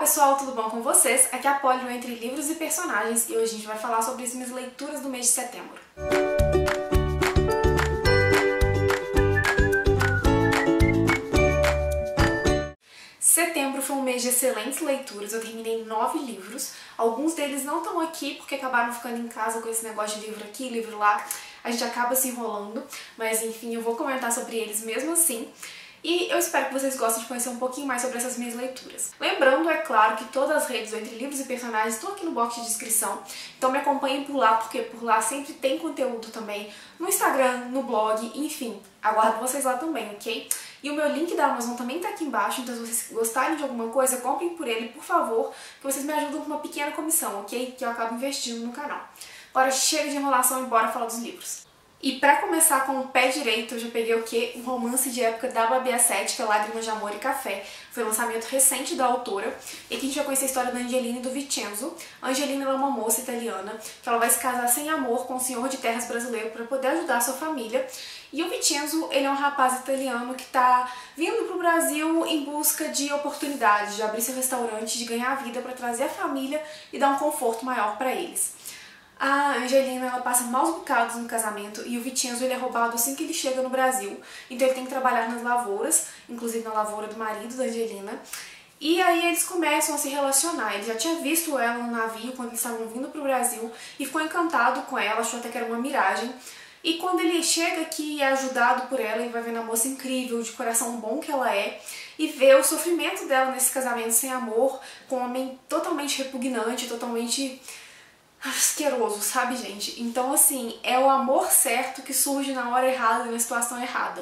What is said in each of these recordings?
pessoal, tudo bom com vocês? Aqui é a Polly do Entre Livros e Personagens e hoje a gente vai falar sobre as minhas leituras do mês de setembro. Setembro foi um mês de excelentes leituras, eu terminei 9 livros. Alguns deles não estão aqui porque acabaram ficando em casa com esse negócio de livro aqui, livro lá. A gente acaba se enrolando, mas enfim, eu vou comentar sobre eles mesmo assim. E eu espero que vocês gostem de conhecer um pouquinho mais sobre essas minhas leituras. Lembrando, é claro, que todas as redes do Entre Livros e Personagens estão aqui no box de descrição, então me acompanhem por lá, porque por lá sempre tem conteúdo também, no Instagram, no blog, enfim, aguardo vocês lá também, ok? E o meu link da Amazon também tá aqui embaixo, então se vocês gostarem de alguma coisa, comprem por ele, por favor, que vocês me ajudam com uma pequena comissão, ok? Que eu acabo investindo no canal. Agora chega de enrolação e bora falar dos livros. E pra começar com o pé direito, eu já peguei o quê? Um romance de época da Babi Assetti, que é Lágrimas de Amor e Café. Foi um lançamento recente da autora. E aqui a gente vai conhecer a história da Angelina e do Vincenzo. A Angelina é uma moça italiana, que ela vai se casar sem amor com um senhor de terras brasileiro para poder ajudar a sua família. E o Vincenzo, ele é um rapaz italiano que tá vindo pro Brasil em busca de oportunidades, de abrir seu restaurante, de ganhar vida para trazer a família e dar um conforto maior para eles. A Angelina, ela passa maus bocados no casamento e o Vincenzo, ele é roubado assim que ele chega no Brasil. Então ele tem que trabalhar nas lavouras, inclusive na lavoura do marido da Angelina. E aí eles começam a se relacionar. Ele já tinha visto ela no navio quando eles estavam vindo pro Brasil e ficou encantado com ela, achou até que era uma miragem. E quando ele chega aqui e é ajudado por ela, ele vai vendo a moça incrível, de coração bom que ela é, e vê o sofrimento dela nesse casamento sem amor, com um homem totalmente repugnante, totalmente asqueroso, sabe, gente? Então, assim, é o amor certo que surge na hora errada e na situação errada.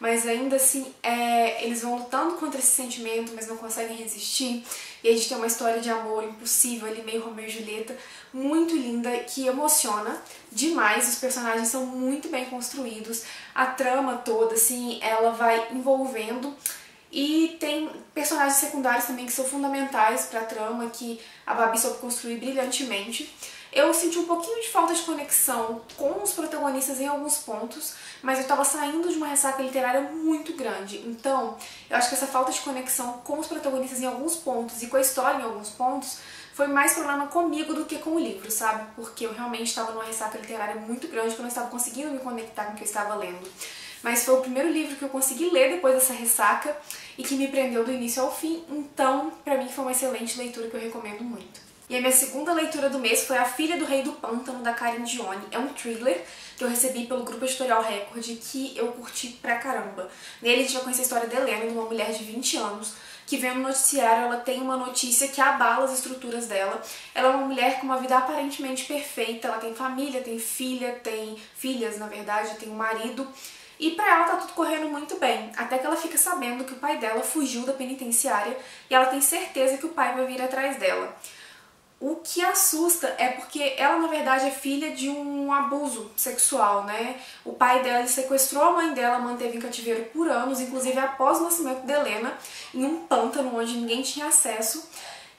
Mas ainda assim, eles vão lutando contra esse sentimento, mas não conseguem resistir. E a gente tem uma história de amor impossível ali, meio Romeu e Julieta, muito linda, que emociona demais. Os personagens são muito bem construídos. A trama toda, assim, ela vai envolvendo. E tem personagens secundários também que são fundamentais para a trama, que a Babi soube construir brilhantemente. Eu senti um pouquinho de falta de conexão com os protagonistas em alguns pontos, mas eu estava saindo de uma ressaca literária muito grande. Então, eu acho que essa falta de conexão com os protagonistas em alguns pontos e com a história em alguns pontos foi mais problema comigo do que com o livro, sabe? Porque eu realmente estava numa ressaca literária muito grande, que eu não estava conseguindo me conectar com o que eu estava lendo. Mas foi o primeiro livro que eu consegui ler depois dessa ressaca e que me prendeu do início ao fim, então pra mim foi uma excelente leitura que eu recomendo muito. E a minha segunda leitura do mês foi A Filha do Rei do Pântano, da Karen Gione. É um thriller que eu recebi pelo Grupo Editorial Record, que eu curti pra caramba. Nele a gente vai conhecer a história da Helena, de uma mulher de 20 anos, que vendo no noticiário, ela tem uma notícia que abala as estruturas dela. Ela é uma mulher com uma vida aparentemente perfeita, ela tem família, tem filha, tem filhas, na verdade, tem um marido. E pra ela tá tudo correndo muito bem, até que ela fica sabendo que o pai dela fugiu da penitenciária e ela tem certeza que o pai vai vir atrás dela. O que assusta é porque ela, na verdade, é filha de um abuso sexual, né? O pai dela sequestrou a mãe dela, manteve em cativeiro por anos, inclusive após o nascimento de Helena, em um pântano onde ninguém tinha acesso.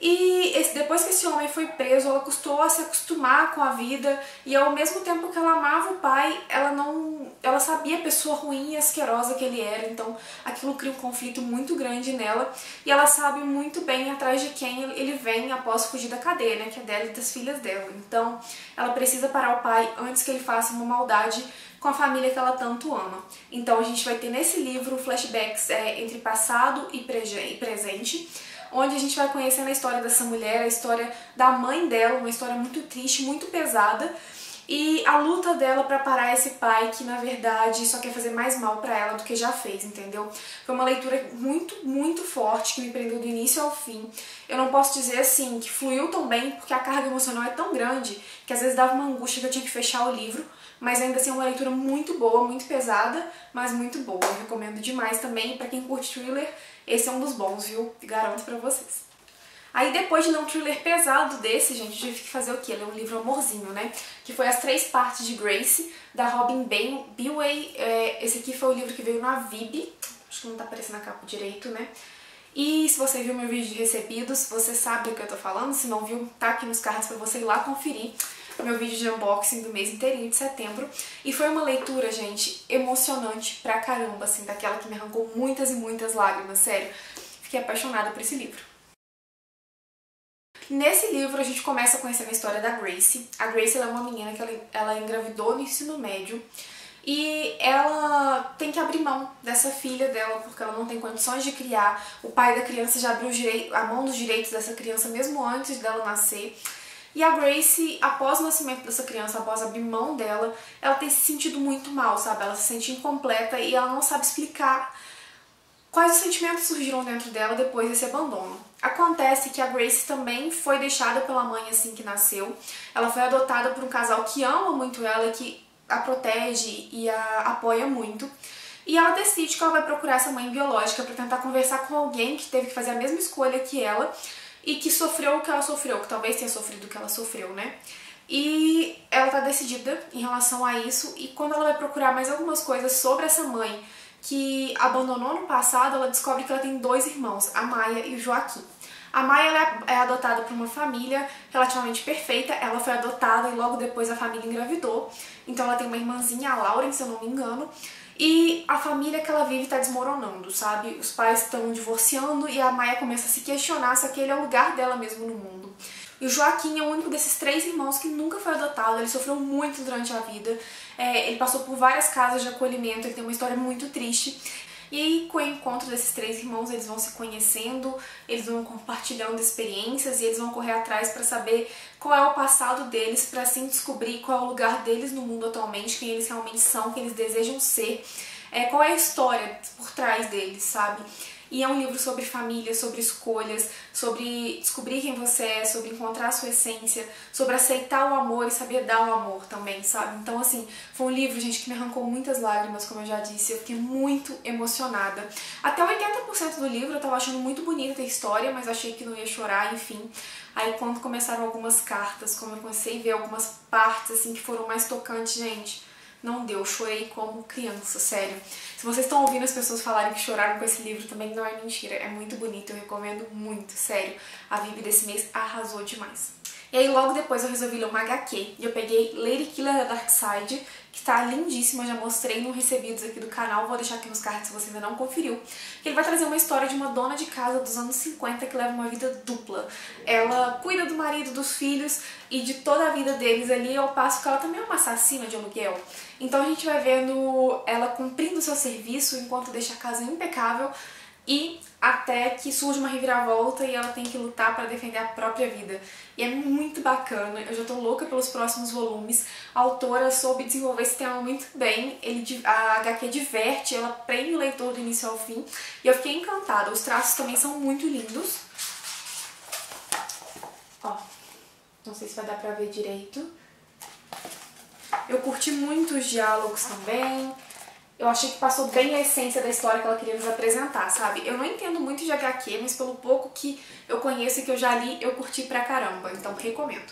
E depois que esse homem foi preso, ela custou a se acostumar com a vida e ao mesmo tempo que ela amava o pai, ela sabia a pessoa ruim e asquerosa que ele era, então aquilo cria um conflito muito grande nela e ela sabe muito bem atrás de quem ele vem após fugir da cadeia, né, que é dela e das filhas dela. Então ela precisa parar o pai antes que ele faça uma maldade com a família que ela tanto ama. Então a gente vai ter nesse livro flashbacks entre passado e presente, onde a gente vai conhecendo a história dessa mulher, a história da mãe dela, uma história muito triste, muito pesada, e a luta dela pra parar esse pai que, na verdade, só quer fazer mais mal pra ela do que já fez, entendeu? Foi uma leitura muito, muito forte, que me prendeu do início ao fim. Eu não posso dizer, assim, que fluiu tão bem, porque a carga emocional é tão grande, que às vezes dava uma angústia que eu tinha que fechar o livro, mas ainda assim é uma leitura muito boa, muito pesada, mas muito boa. Eu recomendo demais também, pra quem curte thriller, esse é um dos bons, viu? Garanto pra vocês. Aí depois de ler um thriller pesado desse, gente, eu tive que fazer o quê? Ler um livro amorzinho, né? Que foi As Três Partes de Grace, da Robin Beway. Esse aqui foi o livro que veio na Vib, acho que não tá aparecendo na capa direito, né? E se você viu meu vídeo de recebidos, você sabe do que eu tô falando. Se não viu, tá aqui nos cards pra você ir lá conferir meu vídeo de unboxing do mês inteirinho de setembro. E foi uma leitura, gente, emocionante pra caramba, assim, daquela que me arrancou muitas e muitas lágrimas, sério. Fiquei apaixonada por esse livro. Nesse livro a gente começa conhecendo a história da Grace. A Grace ela é uma menina que ela engravidou no ensino médio e ela tem que abrir mão dessa filha dela porque ela não tem condições de criar. O pai da criança já abriu a mão dos direitos dessa criança mesmo antes dela nascer. E a Grace, após o nascimento dessa criança, após abrir mão dela, ela tem se sentido muito mal, sabe? Ela se sente incompleta e ela não sabe explicar quais os sentimentos surgiram dentro dela depois desse abandono. Acontece que a Grace também foi deixada pela mãe assim que nasceu. Ela foi adotada por um casal que ama muito ela e que a protege e a apoia muito. E ela decide que ela vai procurar essa mãe biológica para tentar conversar com alguém que teve que fazer a mesma escolha que ela e que sofreu o que ela sofreu, que talvez tenha sofrido o que ela sofreu, né? E ela tá decidida em relação a isso, e quando ela vai procurar mais algumas coisas sobre essa mãe que abandonou no passado, ela descobre que ela tem 2 irmãos, a Maia e o Joaquim. A Maia ela é adotada por uma família relativamente perfeita, ela foi adotada e logo depois a família engravidou, então ela tem uma irmãzinha, a Lauren, se eu não me engano, e a família que ela vive está desmoronando, sabe? Os pais estão divorciando e a Maia começa a se questionar se aquele é o lugar dela mesmo no mundo. E o Joaquim é o único desses 3 irmãos que nunca foi adotado, ele sofreu muito durante a vida, ele passou por várias casas de acolhimento, ele tem uma história muito triste. E aí, com o encontro desses 3 irmãos, eles vão se conhecendo, eles vão compartilhando experiências e eles vão correr atrás para saber qual é o passado deles, para assim descobrir qual é o lugar deles no mundo atualmente, quem eles realmente são, quem eles desejam ser, qual é a história por trás deles, sabe? E é um livro sobre família, sobre escolhas, sobre descobrir quem você é, sobre encontrar a sua essência, sobre aceitar o amor e saber dar o amor também, sabe? Então, assim, foi um livro, gente, que me arrancou muitas lágrimas, como eu já disse, eu fiquei muito emocionada. Até 80% do livro eu tava achando muito bonita a história, mas achei que não ia chorar, enfim. Aí quando começaram algumas cartas, como eu comecei a ver algumas partes, assim, que foram mais tocantes, gente, não deu, chorei como criança, sério. Se vocês estão ouvindo as pessoas falarem que choraram com esse livro, também não é mentira, é muito bonito, eu recomendo muito, sério. A Vibe desse mês arrasou demais. E aí logo depois eu resolvi ler uma HQ, e eu peguei Lady Killer da Dark Side, que tá lindíssima, já mostrei no Recebidos aqui do canal, vou deixar aqui nos cards se você ainda não conferiu. Ele vai trazer uma história de uma dona de casa dos anos 50 que leva uma vida dupla. Ela cuida do marido, dos filhos e de toda a vida deles ali, ao passo que ela também é uma assassina de aluguel. Então a gente vai vendo ela cumprindo o seu serviço enquanto deixa a casa impecável e até que surge uma reviravolta e ela tem que lutar para defender a própria vida. E é muito bacana, eu já tô louca pelos próximos volumes. A autora soube desenvolver esse tema muito bem, a HQ diverte, ela prende o leitor do início ao fim e eu fiquei encantada. Os traços também são muito lindos. Ó, não sei se vai dar pra ver direito. Eu curti muito os diálogos também. Eu achei que passou bem a essência da história que ela queria nos apresentar, sabe? Eu não entendo muito de HQ, mas pelo pouco que eu conheço e que eu já li, eu curti pra caramba, então recomendo.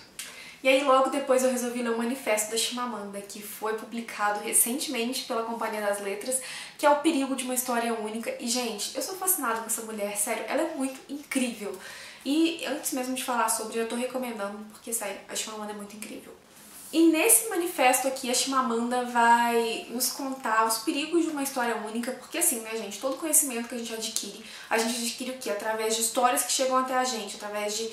E aí logo depois eu resolvi ler o Manifesto da Chimamanda, que foi publicado recentemente pela Companhia das Letras, que é o perigo de uma história única. E gente, eu sou fascinada com essa mulher, sério, ela é muito incrível. E antes mesmo de falar sobre, eu tô recomendando, porque sério, a Chimamanda é muito incrível. E nesse manifesto aqui, a Chimamanda vai nos contar os perigos de uma história única, porque assim, né, gente, todo conhecimento que a gente adquire o quê? Através de histórias que chegam até a gente, através de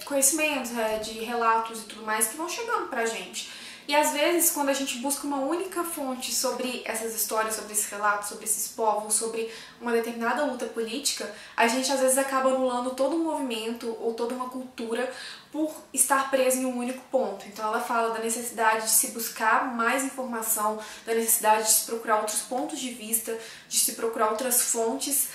conhecimentos, de relatos e tudo mais que vão chegando pra gente. E às vezes, quando a gente busca uma única fonte sobre essas histórias, sobre esses relatos, sobre esses povos, sobre uma determinada luta política, a gente às vezes acaba anulando todo um movimento ou toda uma cultura por estar preso em um único ponto. Então ela fala da necessidade de se buscar mais informação, da necessidade de se procurar outros pontos de vista, de se procurar outras fontes,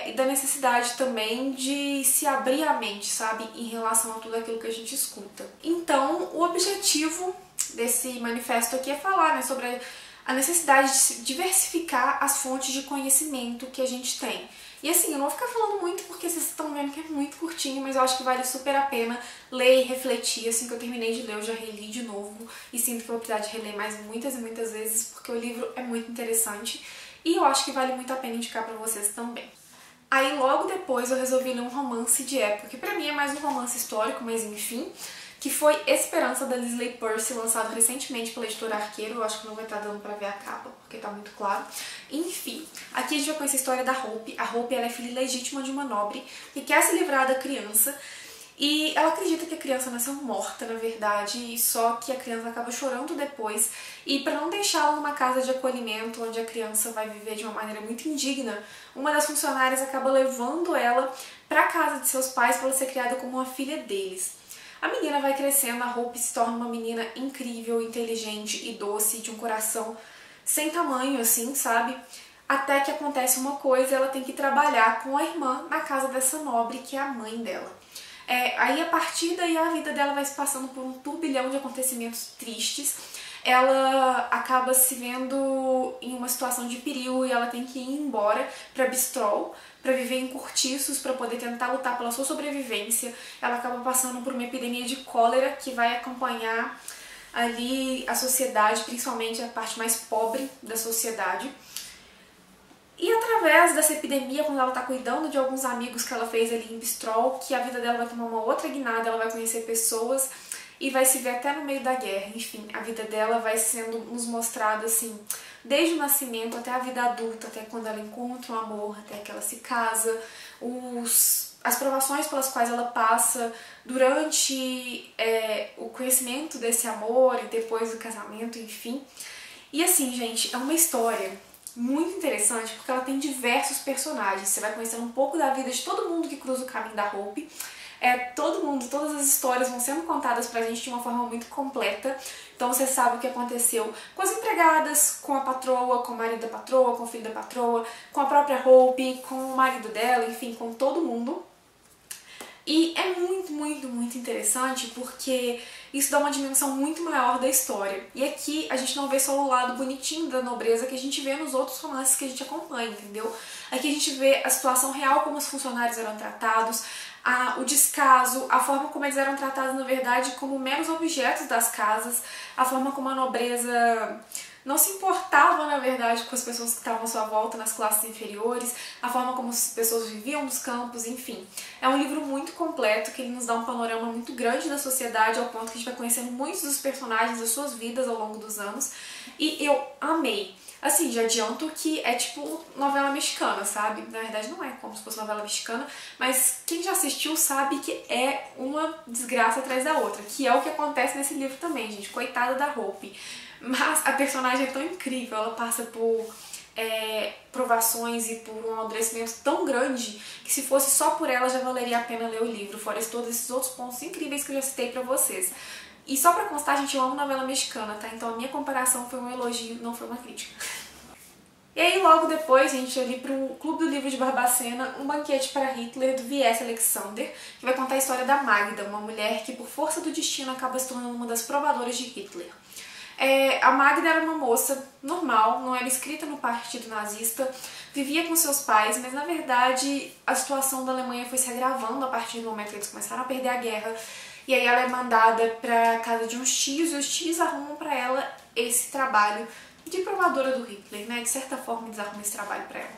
e da necessidade também de se abrir a mente, sabe, em relação a tudo aquilo que a gente escuta. Então, o objetivo desse manifesto aqui é falar, né, sobre a necessidade de diversificar as fontes de conhecimento que a gente tem. E assim, eu não vou ficar falando muito porque vocês estão vendo que é muito curtinho, mas eu acho que vale super a pena ler e refletir. Assim que eu terminei de ler, eu já reli de novo e sinto que eu vou precisar de reler mais muitas e muitas vezes, porque o livro é muito interessante e eu acho que vale muito a pena indicar pra vocês também. Aí logo depois eu resolvi ler um romance de época, que pra mim é mais um romance histórico, mas enfim, que foi Esperança, da Lesley Percy, lançado recentemente pela editora Arqueiro. Eu acho que não vai estar dando pra ver a capa, porque tá muito claro. Enfim, aqui a gente vai conhecer a história da Hope. A Hope ela é filha legítima de uma nobre que quer se livrar da criança. E ela acredita que a criança nasceu morta, na verdade, só que a criança acaba chorando depois. E para não deixá-la numa casa de acolhimento, onde a criança vai viver de uma maneira muito indigna, uma das funcionárias acaba levando ela para a casa de seus pais para ela ser criada como uma filha deles. A menina vai crescendo, a Hope se torna uma menina incrível, inteligente e doce, de um coração sem tamanho, assim, sabe? Até que acontece uma coisa, ela tem que trabalhar com a irmã na casa dessa nobre, que é a mãe dela. Aí a partir daí a vida dela vai se passando por um turbilhão de acontecimentos tristes. Ela acaba se vendo em uma situação de perigo e ela tem que ir embora para Bristol para viver em cortiços, para poder tentar lutar pela sua sobrevivência. Ela acaba passando por uma epidemia de cólera que vai acompanhar ali a sociedade, principalmente a parte mais pobre da sociedade. E através dessa epidemia, quando ela tá cuidando de alguns amigos que ela fez ali em Bristol, que a vida dela vai tomar uma outra guinada, ela vai conhecer pessoas e vai se ver até no meio da guerra. Enfim, a vida dela vai sendo nos mostrada assim, desde o nascimento até a vida adulta, até quando ela encontra um amor, até que ela se casa, as provações pelas quais ela passa durante o conhecimento desse amor e depois do casamento, enfim. E assim, gente, é uma história muito interessante porque ela tem diversos personagens. Você vai conhecendo um pouco da vida de todo mundo que cruza o caminho da Hope. Todas as histórias vão sendo contadas pra gente de uma forma muito completa. Então você sabe o que aconteceu com as empregadas, com a patroa, com o marido da patroa, com o filho da patroa, com a própria Hope, com o marido dela, enfim, com todo mundo. E é muito, muito, muito interessante porque isso dá uma dimensão muito maior da história. E aqui a gente não vê só o lado bonitinho da nobreza que a gente vê nos outros romances que a gente acompanha, entendeu? Aqui a gente vê a situação real, como os funcionários eram tratados, o descaso, a forma como eles eram tratados, na verdade, como meros objetos das casas, a forma como a nobreza não se importava, na verdade, com as pessoas que estavam à sua volta nas classes inferiores, a forma como as pessoas viviam nos campos, enfim. É um livro muito completo, que ele nos dá um panorama muito grande da sociedade, ao ponto que a gente vai conhecendo muitos dos personagens das suas vidas ao longo dos anos, e eu amei. Assim, já adianto que é tipo novela mexicana, sabe? Na verdade não é como se fosse novela mexicana, mas quem já assistiu sabe que é uma desgraça atrás da outra, que é o que acontece nesse livro também, gente. Coitada da Hope. Mas a personagem é tão incrível, ela passa por provações e por um amadurecimento tão grande que se fosse só por ela já valeria a pena ler o livro, fora todos esses outros pontos incríveis que eu já citei pra vocês. E só pra constar, gente, eu amo novela mexicana, tá? Então a minha comparação foi um elogio, não foi uma crítica. E aí logo depois, gente, eu li pro Clube do Livro de Barbacena Um Banquete para Hitler, do V.S. Alexander, que vai contar a história da Magda, uma mulher que por força do destino acaba se tornando uma das provadoras de Hitler. A Magda era uma moça normal, não era inscrita no partido nazista, vivia com seus pais, mas na verdade a situação da Alemanha foi se agravando a partir do momento que eles começaram a perder a guerra. E aí ela é mandada pra casa de uns tios, e os tios arrumam pra ela esse trabalho de provadora do Hitler, né? De certa forma eles arrumam esse trabalho pra ela.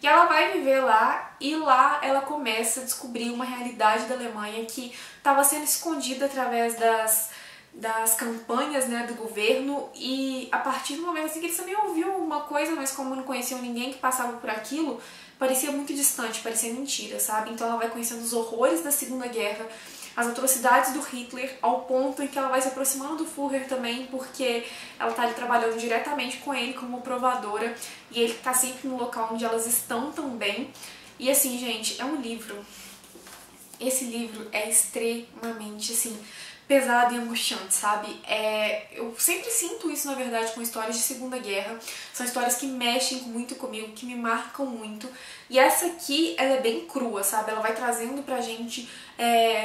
E ela vai viver lá, e lá ela começa a descobrir uma realidade da Alemanha que estava sendo escondida através das campanhas, né, do governo, e a partir do momento assim que eles também ouviam alguma coisa, mas como não conheciam ninguém que passava por aquilo, parecia muito distante, parecia mentira, sabe? Então ela vai conhecendo os horrores da Segunda Guerra, as atrocidades do Hitler, ao ponto em que ela vai se aproximando do Führer também, porque ela tá ali trabalhando diretamente com ele como provadora, e ele tá sempre no local onde elas estão também. E assim, gente, é um livro. Esse livro é extremamente, assim, pesado e angustiante, sabe? Eu sempre sinto isso, na verdade, com histórias de Segunda Guerra. São histórias que mexem muito comigo, que me marcam muito. E essa aqui, ela é bem crua, sabe? Ela vai trazendo pra gente,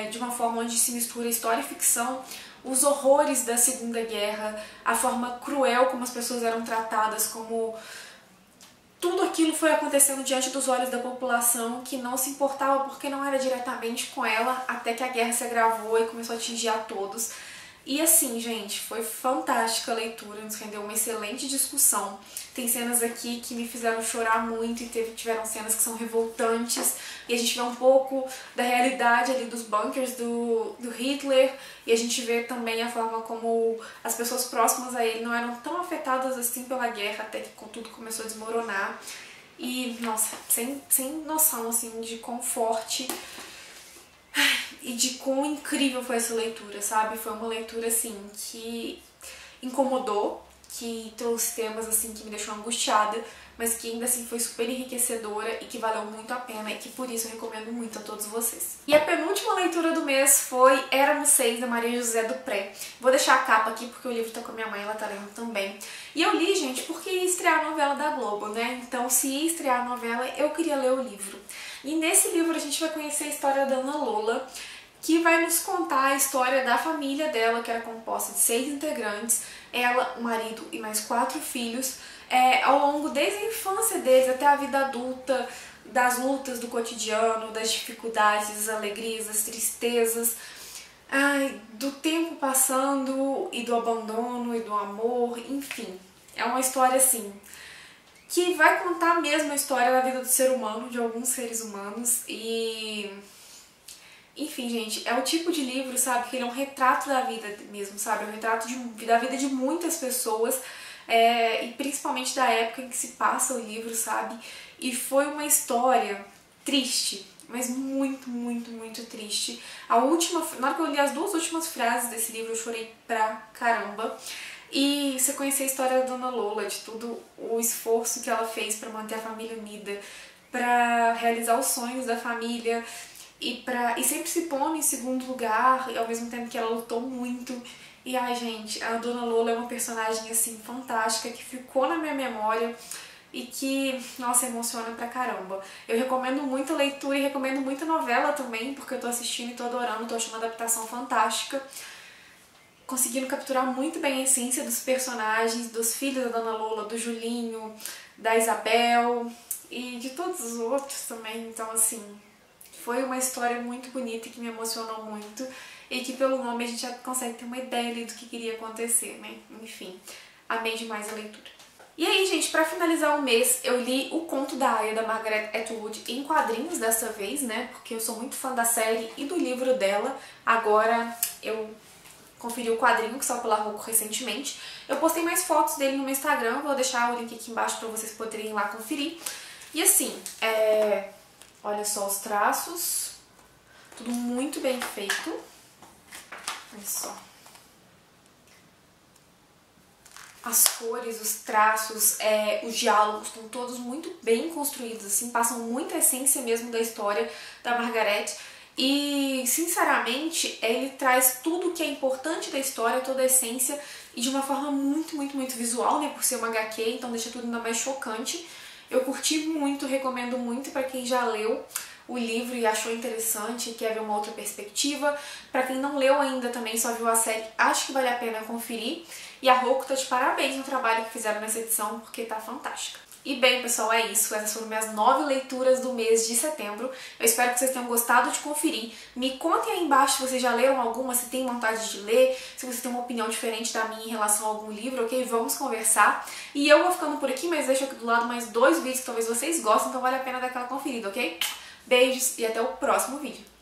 de uma forma onde se mistura história e ficção, os horrores da Segunda Guerra, a forma cruel como as pessoas eram tratadas, como tudo aquilo foi acontecendo diante dos olhos da população que não se importava porque não era diretamente com ela, até que a guerra se agravou e começou a atingir a todos. E assim, gente, foi fantástica a leitura, nos rendeu uma excelente discussão. Tem cenas aqui que me fizeram chorar muito e tiveram cenas que são revoltantes. E a gente vê um pouco da realidade ali dos bunkers do Hitler. E a gente vê também a forma como as pessoas próximas a ele não eram tão afetadas assim pela guerra, até que tudo começou a desmoronar. E, nossa, sem noção assim de quão forte e de quão incrível foi essa leitura, sabe? Foi uma leitura, assim, que incomodou, que trouxe temas, assim, que me deixou angustiada, mas que ainda assim foi super enriquecedora e que valeu muito a pena e que por isso eu recomendo muito a todos vocês. E a penúltima leitura do mês foi Éramos Seis, da Maria José do Pré. Vou deixar a capa aqui porque o livro tá com a minha mãe, ela tá lendo também. E eu li, gente, porque ia estrear a novela da Globo, né? Então, se ia estrear a novela, eu queria ler o livro. E nesse livro a gente vai conhecer a história da Ana Lola, que vai nos contar a história da família dela, que era composta de 6 integrantes, ela, o marido e mais 4 filhos, ao longo desde a infância deles até a vida adulta, das lutas do cotidiano, das dificuldades, das alegrias, das tristezas, do tempo passando e do abandono e do amor, enfim. É uma história assim, que vai contar mesmo a história da vida do ser humano, de alguns seres humanos e... Enfim, gente, é o tipo de livro, sabe, que ele é um retrato da vida mesmo, sabe? É um retrato da vida de muitas pessoas, e principalmente da época em que se passa o livro, sabe? E foi uma história triste, mas muito, muito, muito triste. Na hora que eu li as 2 últimas frases desse livro, eu chorei pra caramba. E você conhecer a história da Dona Lola, de todo o esforço que ela fez pra manter a família unida, pra realizar os sonhos da família, e sempre se pondo em segundo lugar, e ao mesmo tempo que ela lutou muito. E ai, gente, a Dona Lola é uma personagem assim fantástica, que ficou na minha memória e que, nossa, emociona pra caramba. Eu recomendo muito a leitura e recomendo muito a novela também, porque eu tô assistindo e tô adorando, tô achando a adaptação fantástica, conseguindo capturar muito bem a essência dos personagens, dos filhos da Dona Lola, do Julinho, da Isabel e de todos os outros também. Então, assim, foi uma história muito bonita e que me emocionou muito e que pelo nome a gente já consegue ter uma ideia ali do que queria acontecer, né? Enfim, amei demais a leitura. E aí, gente, pra finalizar o mês, eu li O Conto da Aia, da Margaret Atwood, em quadrinhos dessa vez, né? Porque eu sou muito fã da série e do livro dela. Agora eu conferi o quadrinho que saiu pela Roku recentemente. Eu postei mais fotos dele no meu Instagram, vou deixar o link aqui embaixo pra vocês poderem ir lá conferir. E assim, olha só os traços, tudo muito bem feito. Olha só. As cores, os traços, os diálogos estão todos muito bem construídos, assim, passam muita essência mesmo da história da Margaret. E, sinceramente, ele traz tudo o que é importante da história, toda a essência, e de uma forma muito, muito, muito visual, né, por ser uma HQ, então deixa tudo ainda mais chocante. Eu curti muito, recomendo muito pra quem já leu o livro e achou interessante e quer ver uma outra perspectiva. Pra quem não leu ainda também, só viu a série, acho que vale a pena conferir. E a Roku tá de parabéns no trabalho que fizeram nessa edição, porque tá fantástica. E bem, pessoal, é isso. Essas foram minhas 9 leituras do mês de setembro. Eu espero que vocês tenham gostado de conferir. Me contem aí embaixo se vocês já leram alguma, se tem vontade de ler, se você tem uma opinião diferente da minha em relação a algum livro, ok? Vamos conversar. E eu vou ficando por aqui, mas deixo aqui do lado mais 2 vídeos que talvez vocês gostem, então vale a pena dar aquela conferida, ok? Beijos e até o próximo vídeo.